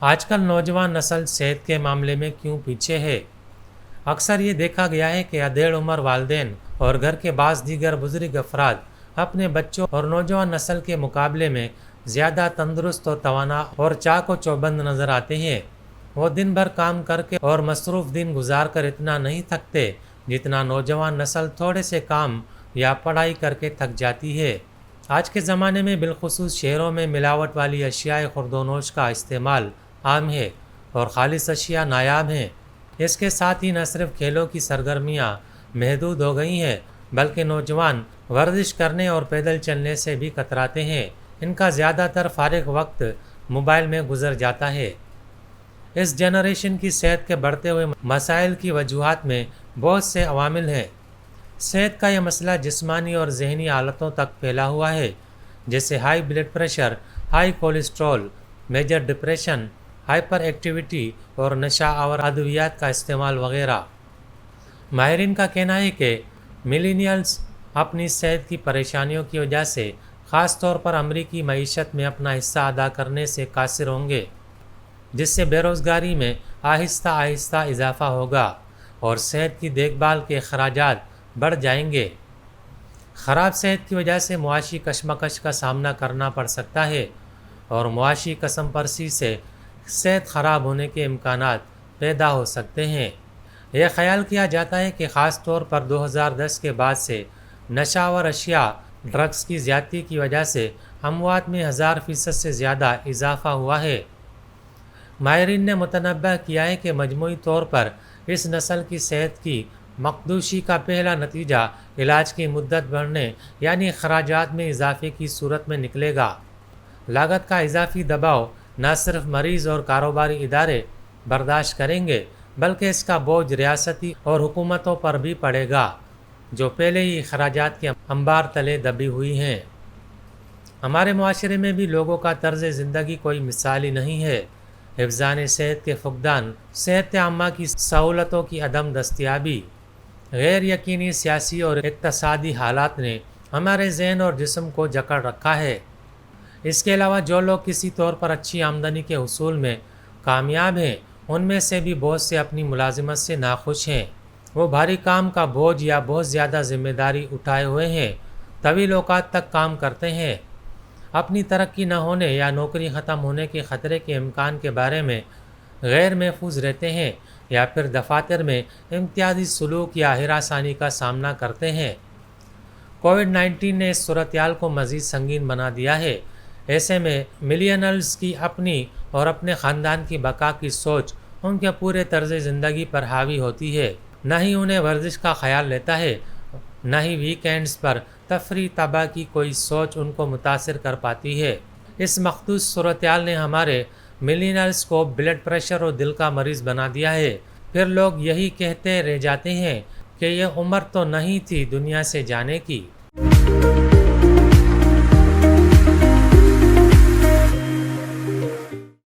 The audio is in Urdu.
آج کل نوجوان نسل صحت کے معاملے میں کیوں پیچھے ہے؟ اکثر یہ دیکھا گیا ہے کہ ادھیڑ عمر والدین اور گھر کے بعض دیگر بزرگ افراد اپنے بچوں اور نوجوان نسل کے مقابلے میں زیادہ تندرست اور توانا اور چاق و چوبند نظر آتے ہیں۔ وہ دن بھر کام کر کے اور مصروف دن گزار کر اتنا نہیں تھکتے جتنا نوجوان نسل تھوڑے سے کام یا پڑھائی کر کے تھک جاتی ہے۔ آج کے زمانے میں بالخصوص شہروں میں ملاوٹ والی اشیاء خورد و نوش کا استعمال عام ہے اور خالص اشیاء نایاب ہیں۔ اس کے ساتھ ہی نہ صرف کھیلوں کی سرگرمیاں محدود ہو گئی ہیں بلکہ نوجوان ورزش کرنے اور پیدل چلنے سے بھی کتراتے ہیں۔ ان کا زیادہ تر فارغ وقت موبائل میں گزر جاتا ہے۔ اس جنریشن کی صحت کے بڑھتے ہوئے مسائل کی وجوہات میں بہت سے عوامل ہیں۔ صحت کا یہ مسئلہ جسمانی اور ذہنی حالتوں تک پھیلا ہوا ہے، جیسے high blood pressure, high cholesterol, major depression, hyperactivity اور نشہ آور ادویات کا استعمال وغیرہ۔ ماہرین کا کہنا ہے کہ ملینیلز اپنی صحت کی پریشانیوں کی وجہ سے خاص طور پر امریکی معیشت میں اپنا حصہ ادا کرنے سے قاصر ہوں گے، جس سے بے روزگاری میں آہستہ آہستہ اضافہ ہوگا اور صحت کی دیکھ بھال کے اخراجات بڑھ جائیں گے۔ خراب صحت کی وجہ سے معاشی کشمکش کا سامنا کرنا پڑ سکتا ہے اور معاشی قسم پرسی سے صحت خراب ہونے کے امکانات پیدا ہو سکتے ہیں۔ یہ خیال کیا جاتا ہے کہ خاص طور پر 2010 کے بعد سے نشہ آور اشیاء ڈرگز کی زیادتی کی وجہ سے اموات میں 1000% سے زیادہ اضافہ ہوا ہے۔ ماہرین نے متنبہ کیا ہے کہ مجموعی طور پر اس نسل کی صحت کی مخدوشی کا پہلا نتیجہ علاج کی مدت بڑھنے یعنی اخراجات میں اضافے کی صورت میں نکلے گا۔ لاگت کا اضافی دباؤ نہ صرف مریض اور کاروباری ادارے برداشت کریں گے بلکہ اس کا بوجھ ریاستی اور حکومتوں پر بھی پڑے گا، جو پہلے ہی اخراجات کے انبار تلے دبی ہوئی ہیں۔ ہمارے معاشرے میں بھی لوگوں کا طرز زندگی کوئی مثالی نہیں ہے۔ حفظان صحت کے فقدان، صحت عامہ کی سہولتوں کی عدم دستیابی، غیر یقینی سیاسی اور اقتصادی حالات نے ہمارے ذہن اور جسم کو جکڑ رکھا ہے۔ اس کے علاوہ جو لوگ کسی طور پر اچھی آمدنی کے حصول میں کامیاب ہیں، ان میں سے بھی بہت سے اپنی ملازمت سے ناخوش ہیں۔ وہ بھاری کام کا بوجھ یا بہت زیادہ ذمہ داری اٹھائے ہوئے ہیں، طویل اوقات تک کام کرتے ہیں، اپنی ترقی نہ ہونے یا نوکری ختم ہونے کے خطرے کے امکان کے بارے میں غیر محفوظ رہتے ہیں یا پھر دفاتر میں امتیازی سلوک یا ہراسانی کا سامنا کرتے ہیں۔ کووڈ-19 نے اس صورتحال کو مزید سنگین بنا دیا ہے۔ ایسے میں ملینیلز کی اپنی اور اپنے خاندان کی بقا کی سوچ ان کے پورے طرز زندگی پر حاوی ہوتی ہے۔ نہ ہی انہیں ورزش کا خیال لیتا ہے، نہ ہی ویکینڈز پر تفریح طبع کی کوئی سوچ ان کو متاثر کر پاتی ہے۔ اس مخصوص صورتحال نے ہمارے ملینیلز کو بلڈ پریشر اور دل کا مریض بنا دیا ہے۔ پھر لوگ یہی کہتے رہ جاتے ہیں کہ یہ عمر تو نہیں تھی دنیا سے جانے کی۔